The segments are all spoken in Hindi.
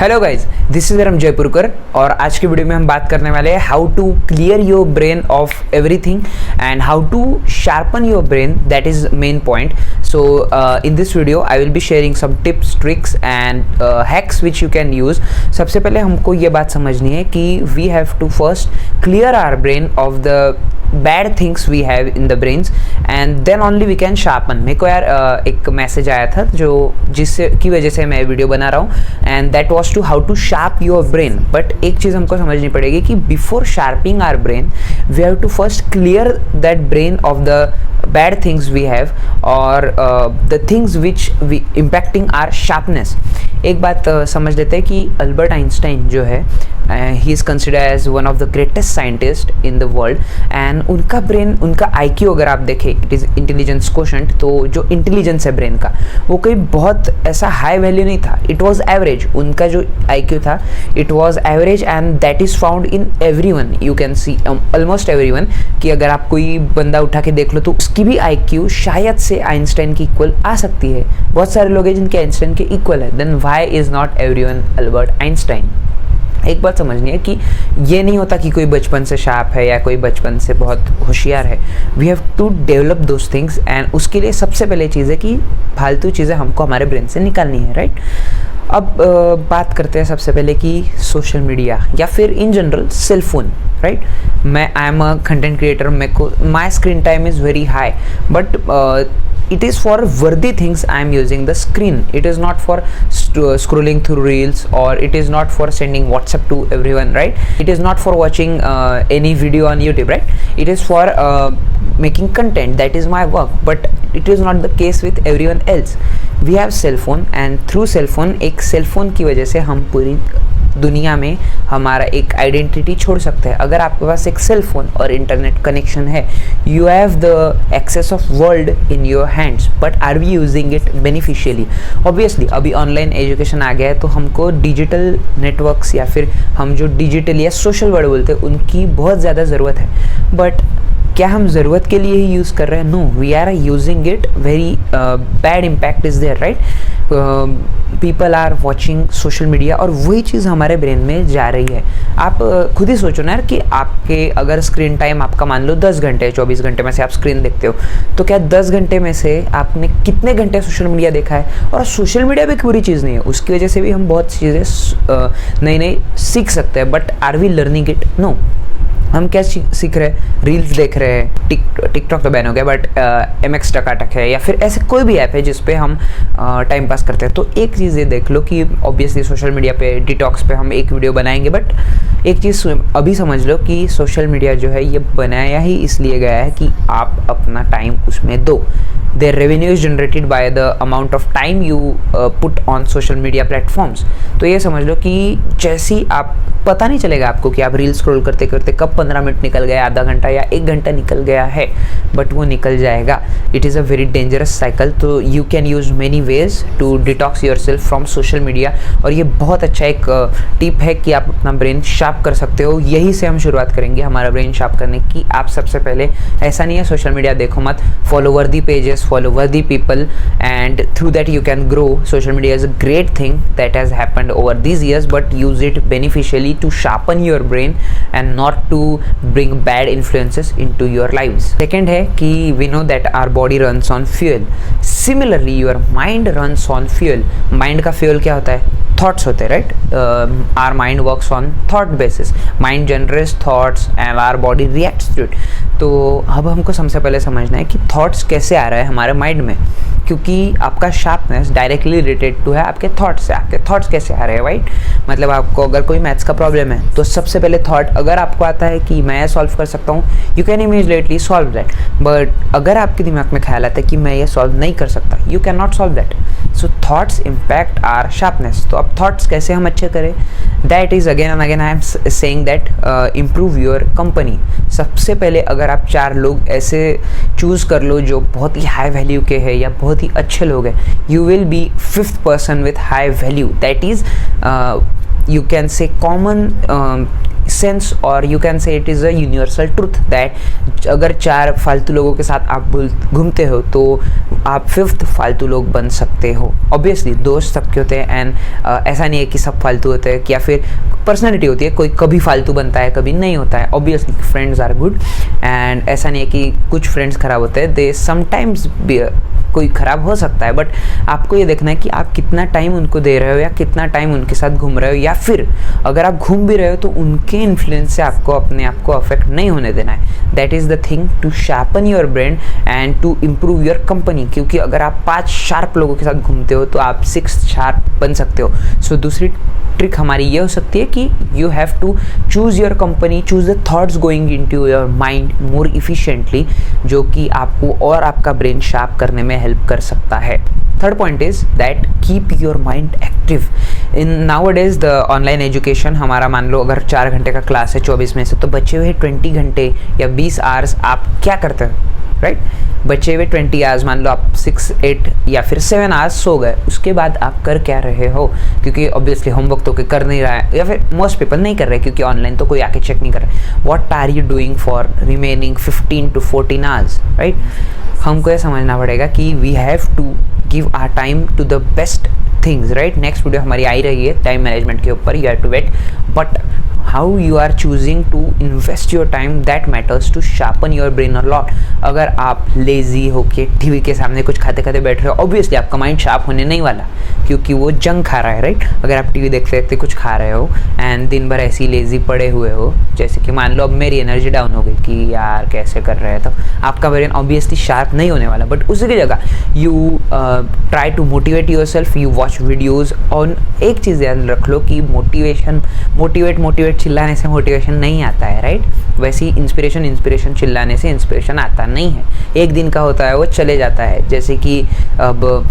हेलो गाइज, दिस इज रम जयपुरकर और आज की वीडियो में हम बात करने वाले हैं how to clear your brain of everything and how to sharpen your brain. That is main point. So in this video I will be sharing some tips, tricks and hacks which you can use. सबसे पहले हमको ये बात समझनी है कि we have to first clear our brain of the bad things we have in the brains and then only we can sharpen. मेरे को यार एक मैसेज आया था जो जिससे की वजह से मैं वीडियो बना रहा हूँ and that was to how to sharp your brain. But एक चीज़ हमको समझनी पड़ेगी कि before sharping our brain we have to first clear that brain of the bad things we have or the things which we impacting our sharpness. एक बात समझ लेते हैं कि अल्बर्ट आइंस्टाइन जो है he is consider as one of the greatest scientist in the world and उनका ब्रेन, उनका IQ अगर आप देखें, इट इज़ इंटेलिजेंस क्वोशंट. तो जो इंटेलिजेंस है ब्रेन का वो कोई बहुत ऐसा हाई वैल्यू नहीं था. It was average. उनका जो IQ था it was average and that is found in every one. You can see almost every one कि अगर आप कोई बंदा उठा के देख लो तो उसकी भी IQ शायद से आइंस्टाइन की इक्वल आ सकती है. बहुत सारे लोग हैं जिनके आइंस्टाइन के इक्वल है. Then why is not everyone Albert Einstein? एक बात समझनी है कि ये नहीं होता कि कोई बचपन से शार्प है या कोई बचपन से बहुत होशियार है. We have to develop those things and उसके लिए सबसे पहले चीज़ है कि फालतू चीज़ें हमको हमारे ब्रेन से निकालनी है, राइट? अब बात करते हैं सबसे पहले कि सोशल मीडिया या फिर in general cell phone, right? मैं I am a content creator. मेरे को my screen time is very high but it is for worthy things I am using the screen. It is not for scrolling through reels or it is not for sending WhatsApp to everyone, right? It is not for watching any video on YouTube, right? It is for making content. That is my work, but it is not the case with everyone else. We have cell phone and through cell phone, एक cell phone की वजह से हम पूरी दुनिया में हमारा एक आइडेंटिटी छोड़ सकते हैं. अगर आपके पास एक सेल फोन और इंटरनेट कनेक्शन है, you have the access of world in your hands, but are we using it beneficially? Obviously अभी ऑनलाइन एजुकेशन आ गया है तो हमको डिजिटल नेटवर्क्स या फिर हम जो डिजिटल या सोशल वर्ड बोलते हैं उनकी बहुत ज़्यादा ज़रूरत है. बट क्या हम ज़रूरत के लिए ही यूज़ कर रहे हैं? No, we are using it very bad impact is there, right? People are watching social media और वही चीज़ हमारे ब्रेन में जा रही है. आप खुद ही सोचो ना यार कि आपके अगर स्क्रीन टाइम आपका मान लो 10 घंटे, 24 घंटे में से आप स्क्रीन देखते हो, तो क्या 10 घंटे में से आपने कितने घंटे सोशल मीडिया देखा है? और सोशल मीडिया भी एक बुरी चीज़ नहीं है, उसकी वजह से भी हम बहुत चीज़ें नई नई सीख सकते हैं. But are we learning it? No. हम क्या सीख रहे हैं? रील्स देख रहे हैं. टिकटॉक तो बैन हो गया बट MX टकाटक है या फिर ऐसे कोई भी ऐप है जिस पे हम टाइम पास करते हैं. तो एक चीज़ ये देख लो कि ऑब्वियसली सोशल मीडिया पे डिटॉक्स पे हम एक वीडियो बनाएंगे, बट एक चीज़ अभी समझ लो कि सोशल मीडिया जो है ये बनाया ही इसलिए गया है कि आप अपना टाइम उसमें दो. Their revenue is generated by the amount of time you put on social media platforms. तो ये समझ लो कि जैसी आप पता नहीं चलेगा आपको कि आप रील स्क्रॉल करते करते कब 15 मिनट निकल गया, आधा घंटा या 1 घंटा निकल गया है, बट वो निकल जाएगा. It is a very dangerous cycle. तो you can use many ways to detox yourself from social media और ये बहुत अच्छा एक टिप है कि आप अपना ब्रेन शार्प कर सकते हो. यही से हम शुरुआत करेंगे हमारा ब्रेन शार्प करने की. आप सबसे पहले, ऐसा नहीं है सोशल मीडिया देखो मत, फॉलो वर्दी pages, follow worthy people and through that you can grow. Social media is a great thing that has happened over these years, but use it beneficially to sharpen your brain and not to bring bad influences into your lives. Second है कि we know that our body runs on fuel. Similarly your mind runs on fuel. Mind का fuel क्या होता है? थॉट्स होते हैं, right? Our mind works on thought basis. Mind generates thoughts and our body reacts to it. तो अब हमको सबसे पहले समझना है कि थॉट्स कैसे आ रहे हैं हमारे माइंड में, क्योंकि आपका शार्पनेस डायरेक्टली रिलेटेड टू है आपके थॉट्स से. आपके थॉट्स कैसे आ रहे हैं, राइट? मतलब आपको अगर कोई मैथ्स का प्रॉब्लम है तो सबसे पहले थॉट अगर आपको आता है कि मैं सॉल्व कर सकता हूँ, you can immediately solve that. But अगर आपके दिमाग में ख्याल आता है कि मैं ये सॉल्व नहीं कर सकता, you can not solve that. So thoughts impact are sharpness. तो अब थॉट्स कैसे हम अच्छे करें? That is again and again I am saying that improve your company. सबसे पहले अगर आप 4 लोग ऐसे चूज़ कर लो जो बहुत ही हाई वैल्यू के हैं या बहुत ही अच्छे लोग हैं, you will be 5th person with high value. That is you can say common sense or you can say it is a universal truth that अगर 4 फालतू लोगों के साथ आप घूमते हो तो आप 5th फालतू लोग बन सकते हो. हो। ऑब्वियसली दोस्त सबके होते हैं एंड ऐसा नहीं है कि सब फालतू होते हैं, या फिर पर्सनैलिटी होती है, कोई कभी फालतू बनता है कभी नहीं होता है। Obviously friends are good and ऐसा नहीं है कि कुछ फ्रेंड्स ख़राब होते हैं, दे समटाइम्स कोई ख़राब हो सकता है, बट आपको ये देखना है कि आप कितना टाइम उनको दे रहे हो या कितना टाइम उनके साथ घूम रहे हो, या फिर अगर आप घूम भी रहे हो तो उनके इन्फ्लुएंस से आपको अपने आप को अफेक्ट नहीं होने देना है। That is the thing to sharpen your brain and to improve your company, क्योंकि अगर आप 5 शार्प लोगों के साथ घूमते हो तो आप 6 शार्प बन सकते हो। सो दूसरी ट्रिक हमारी ये हो सकती है कि you have to choose your company, choose the thoughts going into your mind more efficiently, जो कि आपको और आपका ब्रेन शार्प करने में हेल्प कर सकता है। Third point is that keep your mind active. In now days the online education, हमारा मान लो अगर 4 घंटे का क्लास है 24 में से, तो बचे हुए 20 घंटे या 20 आवर्स आप क्या करते हैं, राइट? बचे हुए 20 आवर्स मान लो आप 6, 8 या फिर 7 आवर्स सो गए, उसके बाद आप कर क्या रहे हो? क्योंकि ऑब्वियसली होमवर्क तो कोई कर नहीं रहा है, या फिर मोस्ट पीपल नहीं कर रहे क्योंकि ऑनलाइन तो कोई आके चेक नहीं कर रहा है। What are you doing for remaining 15 to 14 hours, right? हमको ये समझना पड़ेगा कि we have to give our time to the best things, right? Next video हमारी आई रही है टाइम मैनेजमेंट के ऊपर, you have to wait, but how you are choosing to invest your time that matters to sharpen your brain a lot. अगर आप लेजी होके टीवी के सामने कुछ खाते खाते बैठ रहे हो, ऑब्वियसली आपका माइंड शार्प होने नहीं वाला, क्योंकि वो जंक खा रहा है, राइट? अगर आप टीवी देखते देखते कुछ खा रहे हो एंड दिन भर ऐसी लेजी पड़े हुए हो, जैसे कि मान लो अब मेरी एनर्जी डाउन हो गई कि यार कैसे कर रहे हैं, तो आपका ब्रेन ऑब्वियसली शार्प नहीं होने वाला। बट उसी की जगह you try to motivate your self, you watch videos. और एक चीज़ ध्यान रख लो कि मोटिवेट चिल्लाने से मोटिवेशन नहीं आता है, राइट? वैसे ही इंस्पिरेशन चिल्लाने से इंस्पिरेशन आता नहीं है, एक दिन का होता है, वो चले जाता है। जैसे कि अब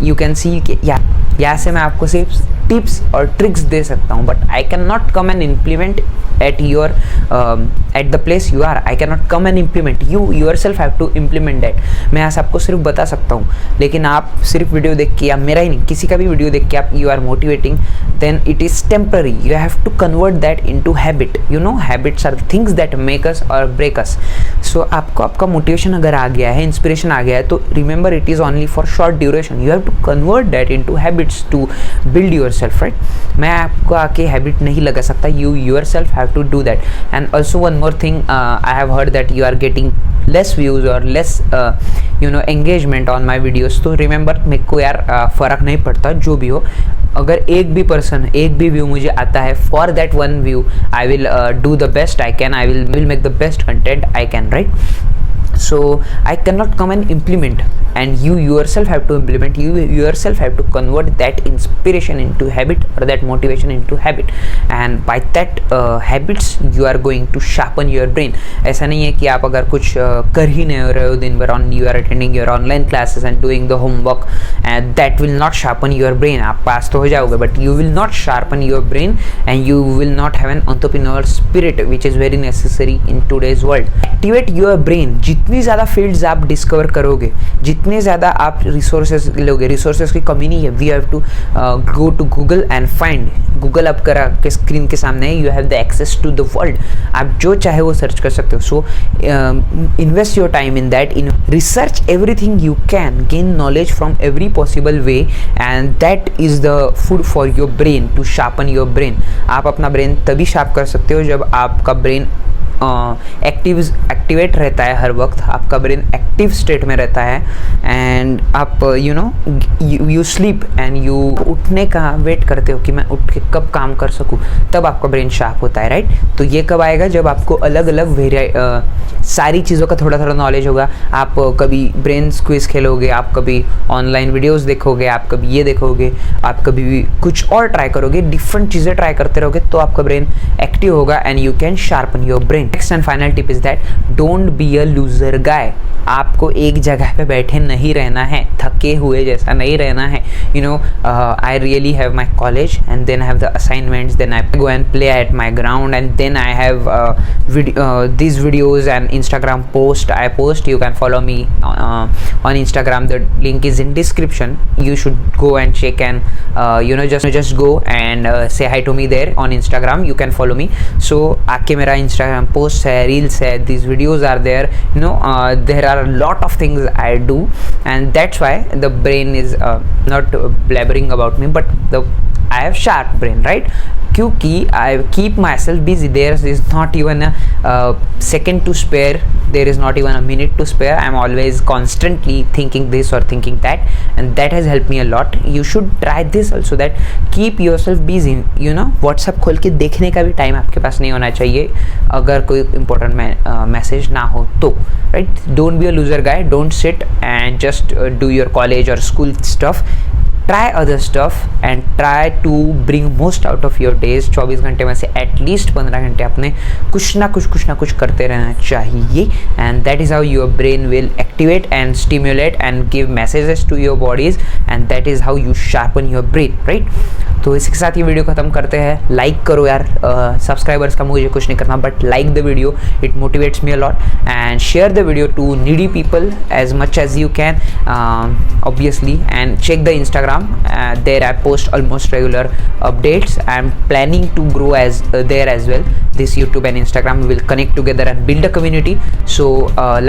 यू कैन सी कि यहाँ से मैं आपको सिर्फ टिप्स और ट्रिक्स दे सकता हूँ, but I can not come and implement at the place you are. I cannot come and implement. You yourself have to implement that. मैं आज आपको सिर्फ बता सकता हूँ, लेकिन आप सिर्फ वीडियो देख के, या मेरा ही नहीं किसी का भी वीडियो देख के आप you are motivating, then it is temporary. You have to convert that into habit. You know, habits are things that make us और ब्रेक अस. सो आपको आपका मोटिवेशन अगर आ गया है, इंस्पिरेशन आ गया है, तो remember it is only for short duration. You have to convert that into habits to build your self, right? मैं आपको आके हैबिट नहीं लगा सकता. You your self have to do that. And also one more thing, I have heard that you are getting less views or less engagement on my videos. तो remember, मेरे को यार फ़र्क नहीं पड़ता जो भी हो. अगर एक भी व्यू मुझे आता है, for that one view I will do the best I can. I will make the best content I can, right? So I cannot come and implement, and you yourself have to implement. You yourself have to convert that inspiration into habit, or that motivation into habit, and by that habits you are going to sharpen your brain. ऐसा नहीं है कि आप अगर कुछ कर ही नहीं रहे हो दिन भर, you are attending your online classes and doing the homework, and that will not sharpen your brain. आप पास तो हो जाओगे, but you will not sharpen your brain, and you will not have an entrepreneurial spirit, which is very necessary in today's world. Activate your brain. जितनी ज़्यादा फील्ड्स आप डिस्कवर करोगे, जितने ज़्यादा आप रिसोर्सेज लोगे, रिसोर्सेज की कमी नहीं है. We have to go to Google and find. Google आपका के स्क्रीन के सामने है, you have the access to the world. आप जो चाहे वो सर्च कर सकते हो. So invest your time in that, in research everything you can, gain knowledge from every possible way, and that is the food for your brain to sharpen your brain. आप अपना ब्रेन तभी शार्प कर सकते हो जब आपका ब्रेन एक्टिवेट रहता है, हर वक्त आपका ब्रेन एक्टिव स्टेट में रहता है, एंड आप यू स्लीप एंड यू उठने का वेट करते हो कि मैं उठ के कब काम कर सकूं, तब आपका ब्रेन शार्प होता है, राइट? तो ये कब आएगा? जब आपको अलग अलग सारी चीज़ों का थोड़ा थोड़ा नॉलेज होगा. आप कभी ब्रेन क्विज खेलोगे, आप कभी ऑनलाइन वीडियोज़ देखोगे, आप कभी ये देखोगे, आप कभी भी कुछ और ट्राई करोगे, डिफरेंट चीज़ें ट्राई करते रहोगे, तो आपका ब्रेन एक्टिव होगा and you can sharpen your brain. Next and final tip is that don't be a loser guy. आपको एक जगह पे बैठे नहीं रहना है, थके हुए जैसा नहीं रहना है. You know, I really have my college and then I have the assignments, then I go and play at my ground, and then I have these videos and Instagram post I post. You can follow me on Instagram. The link is in description. You should go and check and just go and say hi to me there on Instagram. You can follow me. So आके मेरा Instagram post है, reels है, these videos are there. There are a lot of things I do, and that's why the brain is not blabbering about me, but I have sharp brain, right? क्योंकि I keep myself busy. There is not even a second to spare. There is not even a minute to spare. I'm always constantly thinking this or thinking that, and that has helped me a lot. You should try this also, that keep yourself busy. You know, WhatsApp खोल के देखने का भी टाइम आपके पास नहीं होना चाहिए अगर कोई important मैसेज ना हो तो, right? Don't be a loser guy. Don't sit and just do your college or school stuff. Try other stuff and try to bring most out of your days. 24 घंटे में से एटलीस्ट 15 घंटे अपने कुछ ना कुछ करते रहना चाहिए, and that is how your brain will activate and stimulate and give messages to your bodies, and that is how you sharpen your brain, right? तो इसी के साथ ये वीडियो ख़त्म करते हैं. लाइक करो यार, सब्सक्राइबर्स का मुझे कुछ नहीं करना, but like the video, it motivates me a lot, and share the video to needy people as much as you can, obviously, and check the Instagram. There I post almost regular updates. I am planning to grow as there as well. This YouTube and Instagram, we will connect together and build a community. So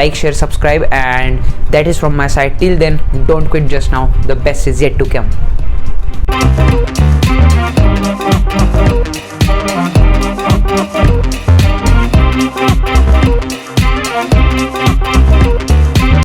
like, share, subscribe, and that is from my side. Till then, don't quit just now. The best is yet to come.